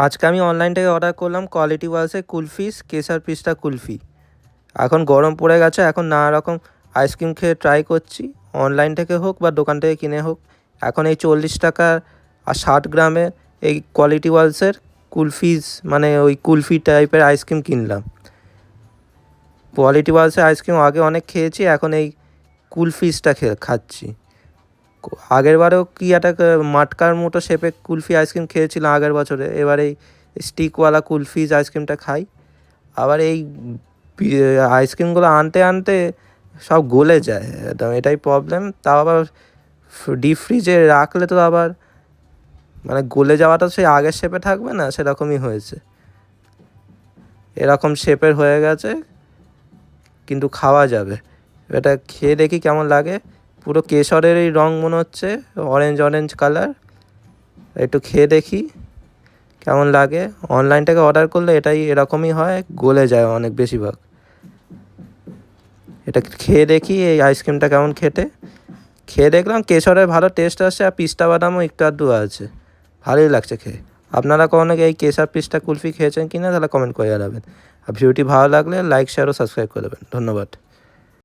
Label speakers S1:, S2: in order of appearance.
S1: আজকে আমি অনলাইন থেকে অর্ডার করলাম কোয়ালিটি ওয়ালসের কুলফিস কেশর পিস্তা কুলফি। এখন গরম পড়ে গেছে, এখন নানা রকম আইসক্রিম খেয়ে ট্রাই করছি, অনলাইন থেকে হোক বা দোকান থেকে কিনে হোক। এখন এই 40 টাকা আর 60 গ্রামের এই কোয়ালিটি ওয়ালসের কুলফিস, মানে ওই কুলফি টাইপের আইসক্রিম কিনলাম। কোয়ালিটি ওয়ালসের আইসক্রিম আগে অনেক খেয়েছি, এখন এই কুলফিসটা খাচ্ছি। আগের বারেও কি একটা মাটকার মতো শেপে কুলফি আইসক্রিম খেয়েছিলাম আগের বছরে, এবার এই স্টিকওয়ালা কুলফিজ আইসক্রিমটা খাই। আবার এই আইসক্রিমগুলো আনতে আনতে সব গলে যায়, এটাই প্রবলেম। তাও আবার ডিপ ফ্রিজে রাখলে তো আবার মানে গলে যাওয়াটা সেই আগের শেপে থাকবে না, সেরকমই হয়েছে। এরকম শেপের হয়ে গেছে, কিন্তু খাওয়া যাবে। এটা খেয়ে দেখি কেমন লাগে। পুরো কেশরেরই রং মনে হচ্ছে, অরেঞ্জ অরেঞ্জ কালার। একটু খেয়ে দেখি কেমন লাগে। অনলাইন থেকে অর্ডার করলে এটাই এরকমই হয়, গলে যায় অনেক বেশিরভাগ। এটা খেয়ে দেখি এই আইসক্রিমটা কেমন খেতে। খেয়ে দেখলাম কেশরের ভালো টেস্ট আসছে, আর পিস্তা বাদামও একটু আধটু আছে, ভালোই লাগছে খেয়ে। আপনারা কখনো এই কেশর পিস্তা কুলফি খেয়েছেন কি না, তাহলে কমেন্ট করে জানাবেন। আর ভিডিওটি ভালো লাগলে লাইক শেয়ার ও সাবস্ক্রাইব করে দেবেন। ধন্যবাদ।